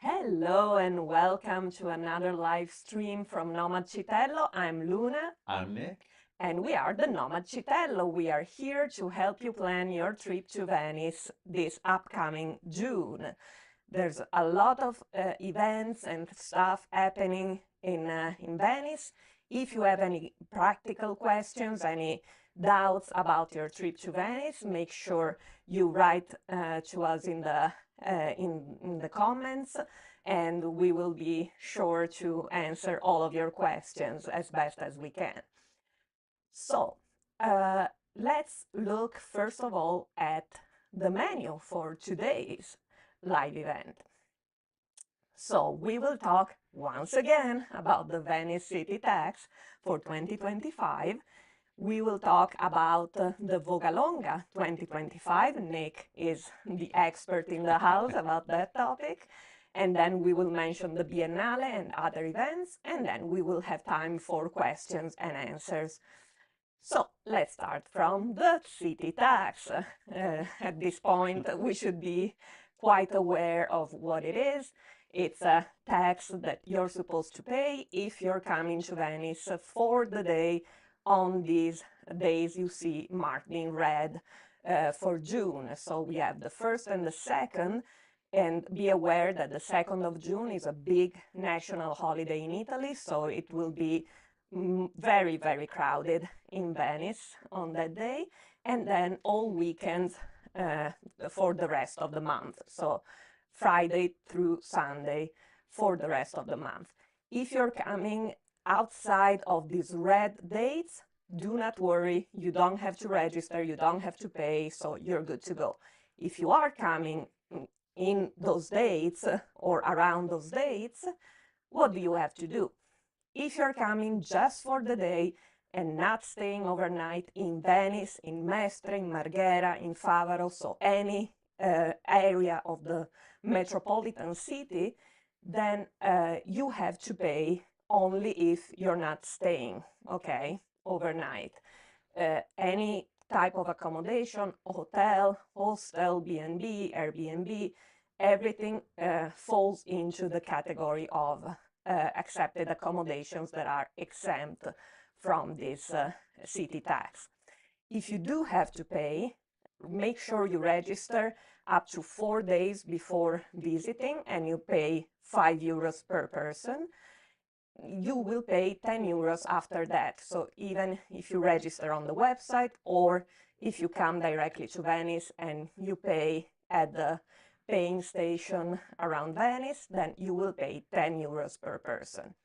Hello and welcome to another live stream from Nomad Citello. I'm Luna. I'm Nick. And we are the Nomad Citello. We are here to help you plan your trip to Venice this upcoming June. There's a lot of events and stuff happening in Venice. If you have any practical questions, any doubts about your trip to Venice, make sure you write to us in the comments, and we will be sure to answer all of your questions as best as we can. So let's look first of all at the menu for today's live event. So we will talk once again about the Venice city tax for 2025. We will talk about the Vogalonga 2025. Nick is the expert in the house about that topic. And then we will mention the Biennale and other events. And then we will have time for questions and answers. So let's start from the city tax. At this point, we should be quite aware of what it is. It's a tax that you're supposed to pay if you're coming to Venice for the day on these days you see marked in red for June. So we have the 1st and the 2nd, and be aware that the 2nd of June is a big national holiday in Italy, so it will be very, very crowded in Venice on that day, and then all weekends for the rest of the month. So Friday through Sunday for the rest of the month. If you're coming outside of these red dates, do not worry, you don't have to register, you don't have to pay, so you're good to go. If you are coming in those dates or around those dates, what do you have to do? If you're coming just for the day and not staying overnight in Venice, in Mestre, in Marghera, in Favaro, so any area of the metropolitan city, then you have to pay only if you're not staying, okay, overnight. Any type of accommodation, hotel, hostel, B&B, Airbnb, everything falls into the category of accepted accommodations that are exempt from this city tax. If you do have to pay, make sure you register up to 4 days before visiting, and you pay €5 per person. You will pay €10 after that. So even if you register on the website, or if you come directly to Venice and you pay at the paying station around Venice, then you will pay €10 per person.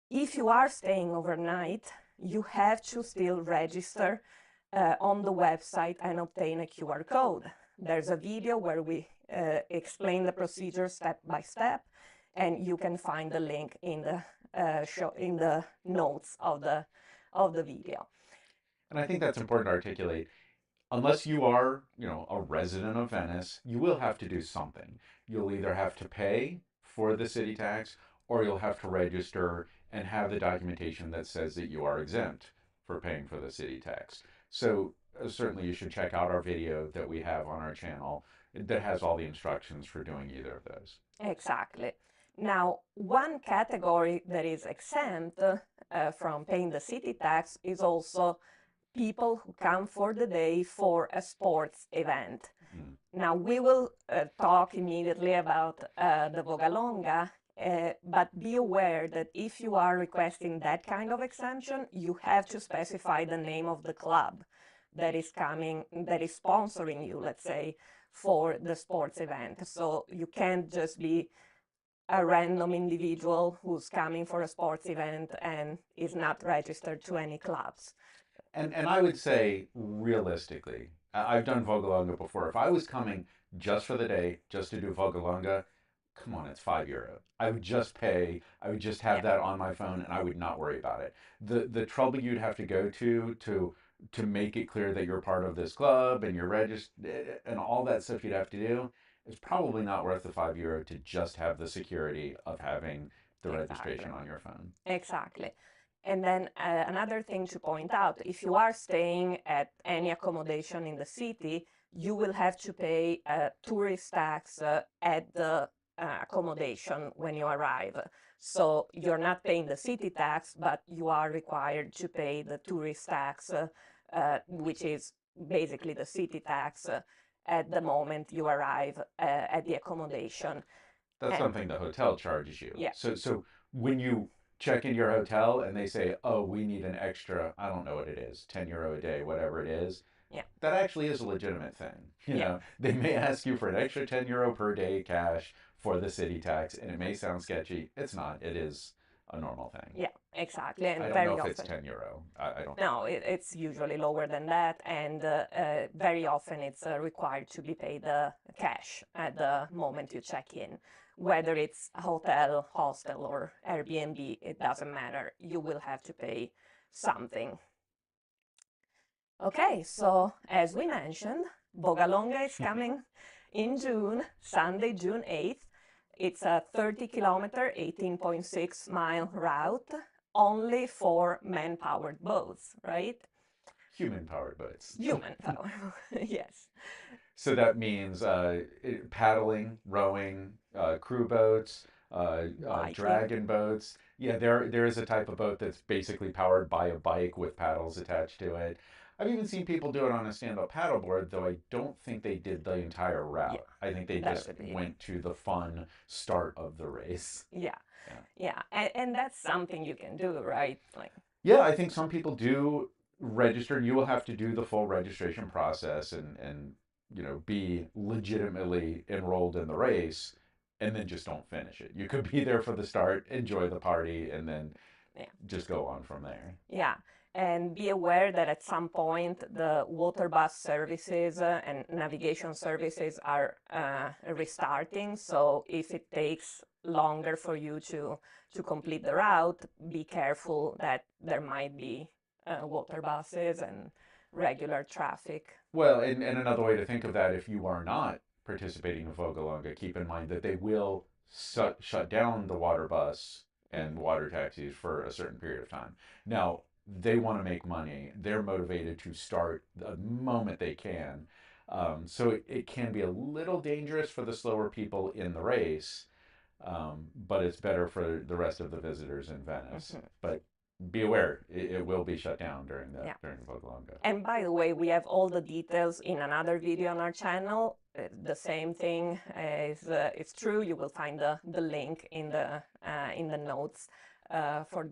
If you are staying overnight, you have to still register on the website and obtain a QR code. There's a video where we explain the procedure step by step, and you can find the link in the notes of the video. And I think that's important to articulate. Unless you are, a resident of Venice, you will have to do something. You'll either have to pay for the city tax, or you'll have to register and have the documentation that says that you are exempt for paying for the city tax. So certainly you should check out our video that we have on our channel that has all the instructions for doing either of those. Exactly. Now, one category that is exempt from paying the city tax is also people who come for the day for a sports event. Now, we will talk immediately about the Vogalonga, but be aware that if you are requesting that kind of exemption, you have to specify the name of the club that is sponsoring you, let's say, for the sports event. So you can't just be a random individual who's coming for a sports event and is not registered to any clubs. And I would say, realistically, I've done Vogelunga before. If I was coming just for the day, just to do Vogelunga, come on, it's €5. I would just pay. I would just have that on my phone, and I would not worry about it. The trouble you'd have to go to make it clear that you're part of this club and you're registered and all that stuff you'd have to do is probably not worth the €5 to just have the security of having the registration on your phone. Exactly. And then another thing to point out, if you are staying at any accommodation in the city, you will have to pay a tourist tax at the accommodation when you arrive. So you're not paying the city tax, but you are required to pay the tourist tax, which is basically the city tax at the moment you arrive at the accommodation. That's And something the hotel charges you. yeah, So when you check into your hotel and they say, "Oh, we need an extra, I don't know what it is, 10 euro a day, whatever it is," yeah, that actually is a legitimate thing. yeah, They may ask you for an extra 10 euro per day cash for the city tax, and it may sound sketchy. It's not. It is a normal thing. yeah, exactly. I And don't know very if it's often, 10 euro. I don't. no, it's usually lower than that, and very often it's required to be paid cash at the moment you check in. Whether it's a hotel, hostel, or Airbnb, it doesn't matter. You will have to pay something. Okay, so as we mentioned, Bogalonga is coming in June, Sunday, June 8th. It's a 30-kilometer, 18.6-mile route, only for man-powered boats, right? Human-powered boats. Human power, yes. So that means paddling, rowing, crew boats, Biking, dragon boats. Yeah, there is a type of boat that's basically powered by a bike with paddles attached to it. I've even seen people do it on a stand-up paddleboard, though I don't think they did the entire yeah, route. I think they that just would be, went to the fun start of the race. yeah, Yeah. yeah. And that's something you can do, right? Like, Yeah, I think some people do register. You will have to do the full registration process and be legitimately enrolled in the race, and then just don't finish it. You could be there for the start, enjoy the party, and then yeah. just go on from there. Yeah, and be aware that at some point the water bus services and navigation services are restarting. So if it takes longer for you to complete the route, be careful that there might be water buses and regular traffic. Well, and another way to think of that, if you are not participating in Vogelunga, keep in mind that they will shut down the water bus and water taxis for a certain period of time. Now, they want to make money. They're motivated to start the moment they can. So it can be a little dangerous for the slower people in the race, but it's better for the rest of the visitors in Venice. Mhm. But be aware, it will be shut down during the Yeah. during Vogelunga. And by the way, we have all the details in another video on our channel. The same thing is it's true. You will find the link in the notes for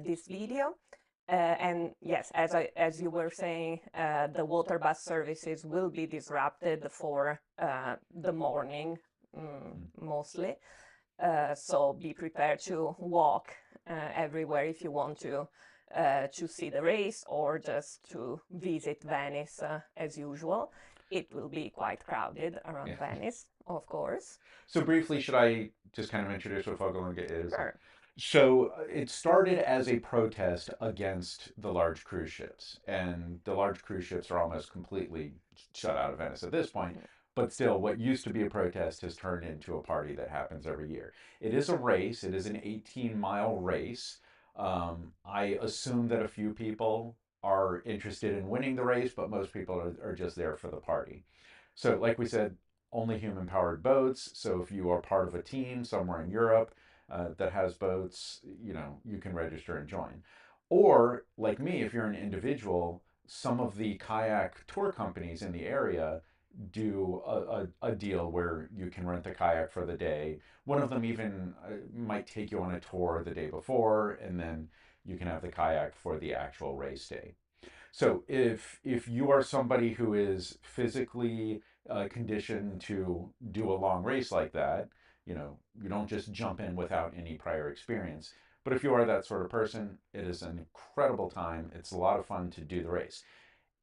this video. And yes, as you were saying, the water bus services will be disrupted for the morning mostly. So be prepared to walk everywhere if you want to see the race or just to visit Venice as usual. It will be quite crowded around Yeah. Venice, of course. So briefly, should I just kind of introduce what Fogelunga is? Sure. So it started as a protest against the large cruise ships, and the large cruise ships are almost completely shut out of Venice at this point. But still, what used to be a protest has turned into a party that happens every year. It is a race. It is an 18-mile race. I assume that a few people are interested in winning the race, but most people are just there for the party. So, like we said, only human powered boats. So, if you are part of a team somewhere in Europe that has boats, you can register and join. Or, like me, if you're an individual, some of the kayak tour companies in the area do a deal where you can rent the kayak for the day. One of them even might take you on a tour the day before, and then you can have the kayak for the actual race day. So if you are somebody who is physically conditioned to do a long race like that, you don't just jump in without any prior experience. But if you are that sort of person, it is an incredible time. It's a lot of fun to do the race.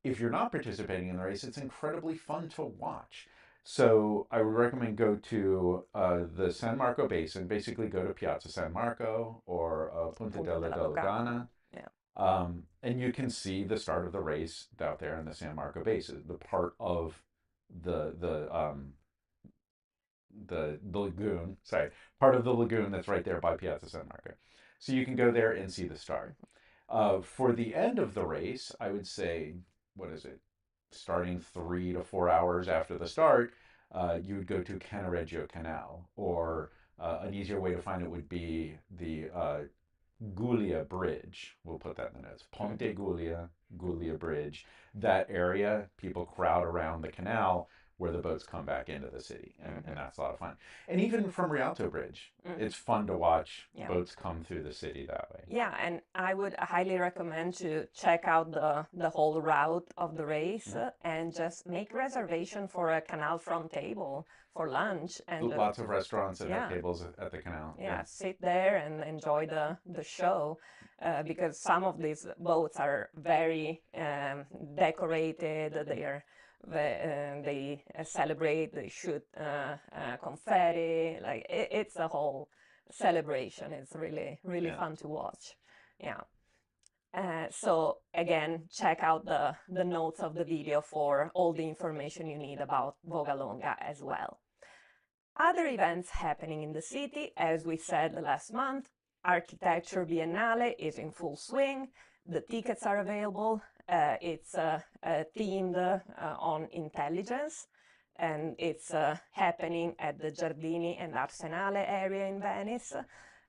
If you're not participating in the race, it's incredibly fun to watch. So I would recommend go to the San Marco Basin. Basically, go to Piazza San Marco or Punta Punta della della Dogana. Dogana, Yeah. and you can see the start of the race out there in the San Marco Basin, the part of the the um, the lagoon. Sorry, part of the lagoon that's right there by Piazza San Marco. So you can go there and see the start. For the end of the race, I would say, what is it? Starting 3 to 4 hours after the start, you would go to Cannaregio Canal, or an easier way to find it would be the Giulia Bridge. We'll put that in the notes. Ponte Giulia, Giulia Bridge. That area, people crowd around the canal where the boats come back into the city, and that's a lot of fun. And even from Rialto Bridge, it's fun to watch boats come through the city that way. Yeah, and I would highly recommend to check out the whole route of the race and just make reservation for a canal front table for lunch. And lots of restaurants that have tables at the canal. Yeah, sit there and enjoy the show, because some of these boats are very decorated. They celebrate, they shoot confetti. Like it's a whole celebration. It's really fun to watch. Yeah. So again, check out the notes of the video for all the information you need about Vogalonga as well. Other events happening in the city, as we said last month, Architecture Biennale is in full swing. The tickets are available. It's themed on intelligence, and it's happening at the Giardini and Arsenale area in Venice.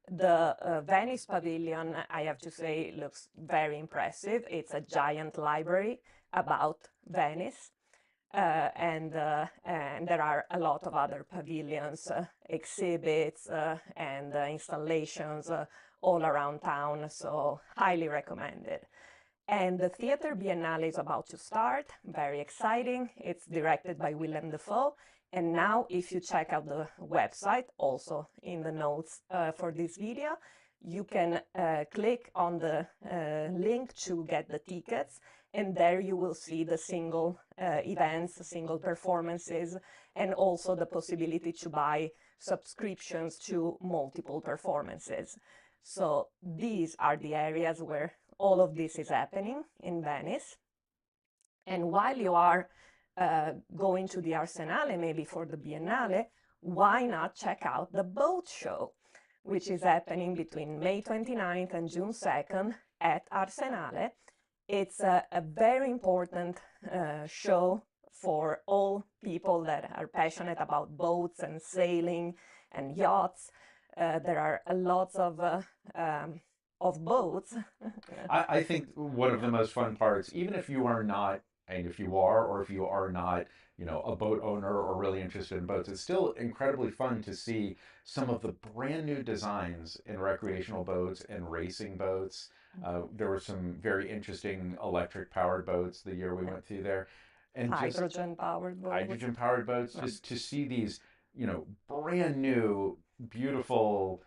The Venice pavilion, I have to say, looks very impressive. It's a giant library about Venice. And there are a lot of other pavilions, exhibits, and installations all around town, so highly recommended. And the Theatre Biennale is about to start, very exciting. It's directed by Willem Dafoe. And now if you check out the website, also in the notes for this video, you can click on the link to get the tickets, and there you will see the single events, single performances, and also the possibility to buy subscriptions to multiple performances. So these are the areas where all of this is happening in Venice. And while you are going to the Arsenale, maybe for the Biennale, why not check out the boat show, which is happening between May 29th and June 2nd at Arsenale. It's a very important show for all people that are passionate about boats and sailing and yachts. There are lots of boats. I think one of the most fun parts, even if you are not, and if you are, or if you are not, a boat owner or really interested in boats, it's still incredibly fun to see some of the brand new designs in recreational boats and racing boats. There were some very interesting electric powered boats the year we went through there. And hydrogen powered boats. Hydrogen powered boats, just to see these, brand new, beautiful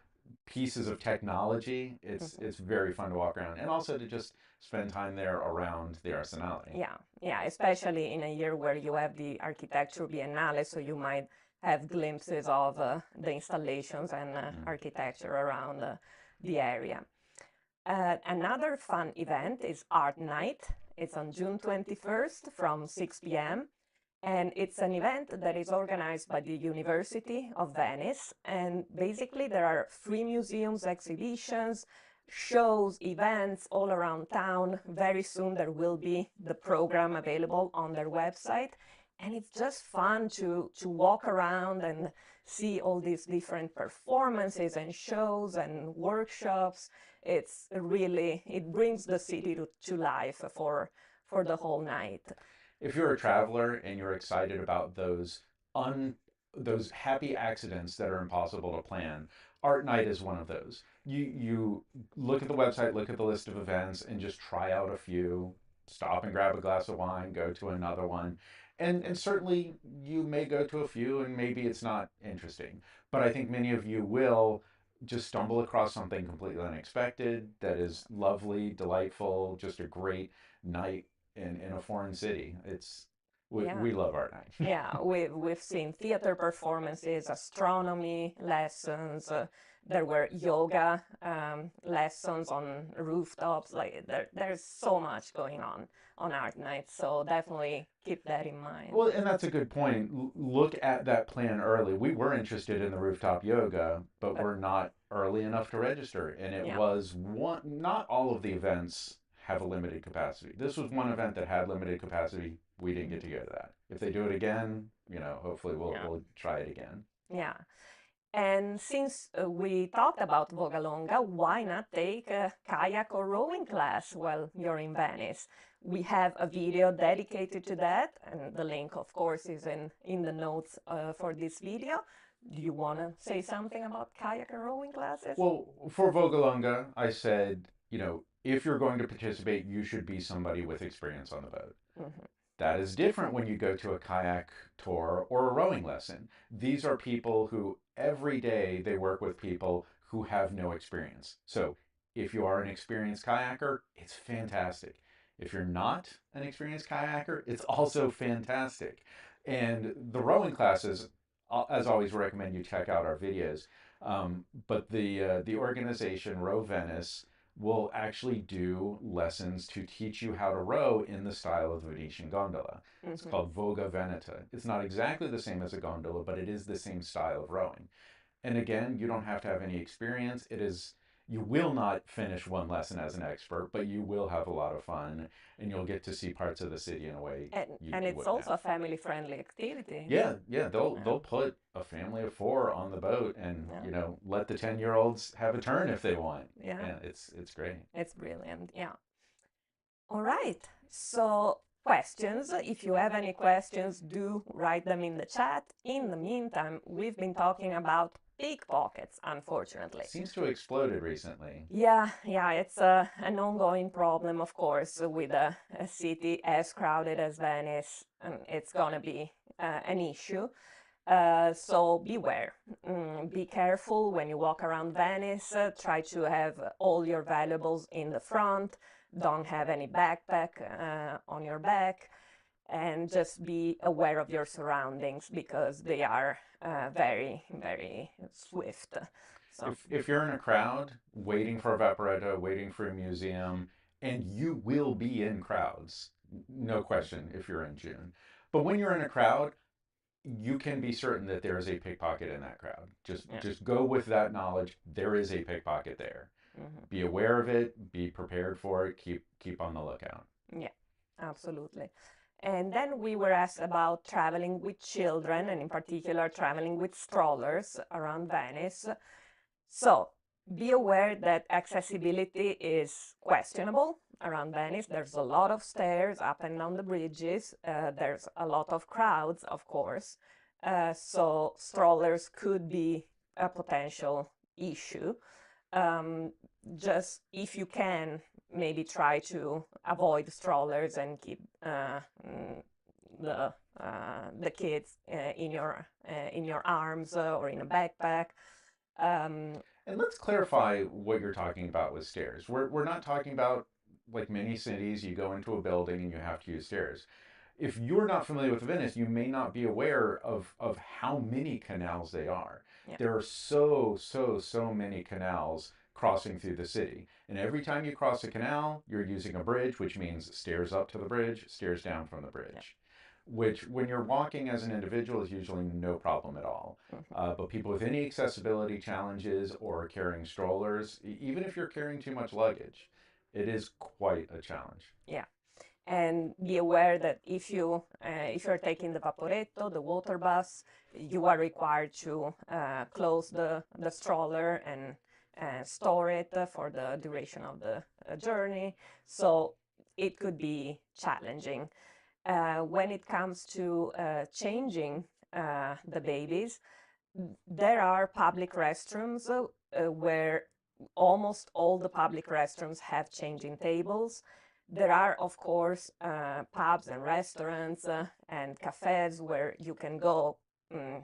pieces of technology. It's very fun to walk around, and also to just spend time there around the Arsenale. Yeah, especially in a year where you have the Architecture Biennale, so you might have glimpses of the installations and architecture around the area. Another fun event is Art Night. It's on June 21st from 6 p.m. And it's an event that is organized by the University of Venice. And basically there are free museums, exhibitions, shows, events all around town. Very soon there will be the program available on their website. And it's just fun to walk around and see all these different performances and shows and workshops. It's really, it brings the city to life for the whole night. If you're a traveler and you're excited about those happy accidents that are impossible to plan, Art Night is one of those. You look at the website, look at the list of events, and just try out a few. Stop and grab a glass of wine, go to another one. And certainly you may go to a few and maybe it's not interesting. But I think many of you will just stumble across something completely unexpected that is lovely, delightful, just a great night in a foreign city. We love Art Night. Yeah, we've seen theater performances, astronomy lessons. There were yoga lessons on rooftops. Like there's so much going on Art Night. So definitely keep that in mind. Well, and that's a good point. Look at that plan early. We were interested in the rooftop yoga, but we're not early enough to register. And it was not all of the events have a limited capacity. This was one event that had limited capacity. We didn't get to go to that. If they do it again, hopefully we'll try it again. Yeah. And since we talked about Vogalonga, why not take a kayak or rowing class while you're in Venice? We have a video dedicated to that, and the link, of course, is in the notes for this video. Do you want to say something about kayak and rowing classes? Well, for Vogalunga, I said, if you're going to participate, you should be somebody with experience on the boat. Mm-hmm. That is different when you go to a kayak tour or a rowing lesson. These are people who every day they work with people who have no experience. So if you are an experienced kayaker, it's fantastic. If you're not an experienced kayaker, it's also fantastic. And the rowing classes, as always, recommend you check out our videos. But the organization Row Venice will actually do lessons to teach you how to row in the style of the Venetian gondola. It's called Voga Veneta. It's not exactly the same as a gondola, but it is the same style of rowing. And again, you don't have to have any experience. You will not finish one lesson as an expert, but you will have a lot of fun, and you'll get to see parts of the city in a way and it's also a family-friendly activity. Yeah, they'll put a family of 4 on the boat, and let the 10-year-olds have a turn if they want. Yeah, and it's great. It's brilliant. Yeah. All right. So questions. If you have any questions, do write them in the chat. In the meantime, we've been talking about pickpockets, unfortunately. Seems to have exploded recently. Yeah, it's an ongoing problem, of course, with a city as crowded as Venice, and it's gonna be an issue. So beware. Be careful when you walk around Venice. Try to have all your valuables in the front. Don't have any backpack on your back. And just be aware of your surroundings because they are very, very swift. So if you're in a crowd waiting for a Vaporetto, waiting for a museum, and you will be in crowds, no question, if you're in June. But when you're in a crowd, you can be certain that there is a pickpocket in that crowd. Just go with that knowledge. There is a pickpocket there. Be aware of it. Be prepared for it. Keep on the lookout. Yeah, absolutely. And then we were asked about traveling with children, and in particular traveling with strollers around Venice. So be aware that accessibility is questionable around Venice. There's a lot of stairs up and down the bridges. There's a lot of crowds, of course. So strollers could be a potential issue. Just if you can, maybe try to avoid strollers and keep the kids in your arms or in a backpack. And let's clarify what you're talking about with stairs. We're not talking about like many cities, you go into a building and you have to use stairs. If you're not familiar with Venice, you may not be aware of how many canals they are. Yeah. There are so many canals crossing through the city. And every time you cross a canal, you're using a bridge, which means stairs up to the bridge, stairs down from the bridge. Yeah. Which, when you're walking as an individual, is usually no problem at all. But people with any accessibility challenges or carrying strollers, even if you're carrying too much luggage, it is quite a challenge. Yeah. And be aware that if you're taking the Vaporetto, the water bus, you are required to close the stroller and store it for the duration of the journey. So it could be challenging. When it comes to changing the babies, there are public restrooms where almost all the public restrooms have changing tables. There are, of course, pubs and restaurants and cafes where you can go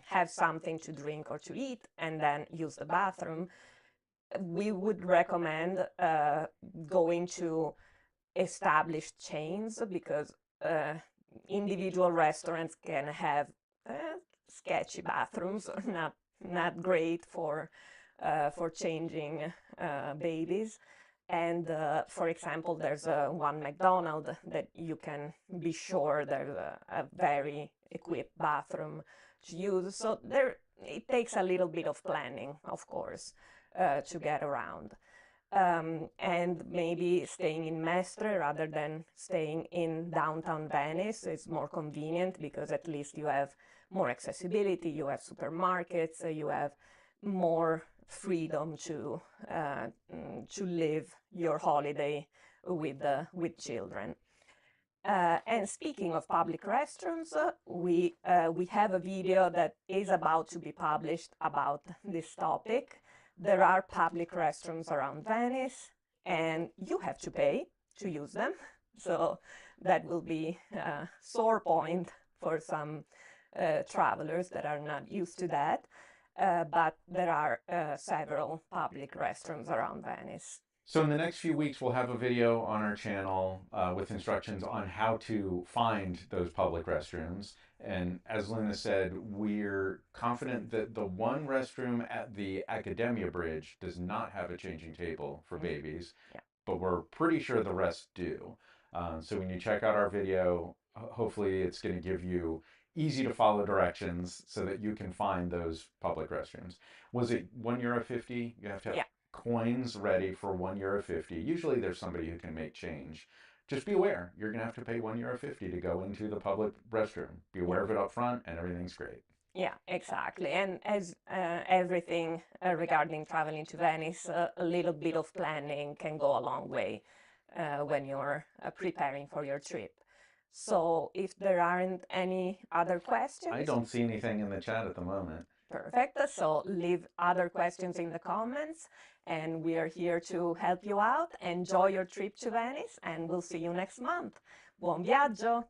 have something to drink or to eat and then use the bathroom. We would recommend going to established chains because individual restaurants can have sketchy bathrooms, not great for changing babies. And for example, there's one McDonald's that you can be sure there's a very equipped bathroom to use. So it takes a little bit of planning, of course, to get around. and maybe staying in Mestre rather than staying in downtown Venice is more convenient because at least you have more accessibility, you have supermarkets, you have more freedom to live your holiday with children. And speaking of public restrooms, we have a video that is about to be published about this topic. There are public restrooms around Venice, and you have to pay to use them. So that will be a sore point for some travelers that are not used to that. But there are several public restrooms around Venice. So in the next few weeks, we'll have a video on our channel with instructions on how to find those public restrooms. And as Luna said, we're confident that the one restroom at the Accademia Bridge does not have a changing table for babies, Yeah. but we're pretty sure the rest do. So when you check out our video, hopefully it's going to give you easy to follow directions so that you can find those public restrooms. Was it €1.50? You have to have coins ready for €1.50. Usually there's somebody who can make change. Just be aware, you're going to have to pay €1.50 to go into the public restroom. Be aware of it up front and everything's great. Yeah, exactly. And as everything regarding traveling to Venice, a little bit of planning can go a long way when you're preparing for your trip. So if there aren't any other questions... I don't see anything in the chat at the moment. Perfect. So leave other questions in the comments, and we are here to help you out. Enjoy your trip to Venice, and we'll see you next month. Buon viaggio!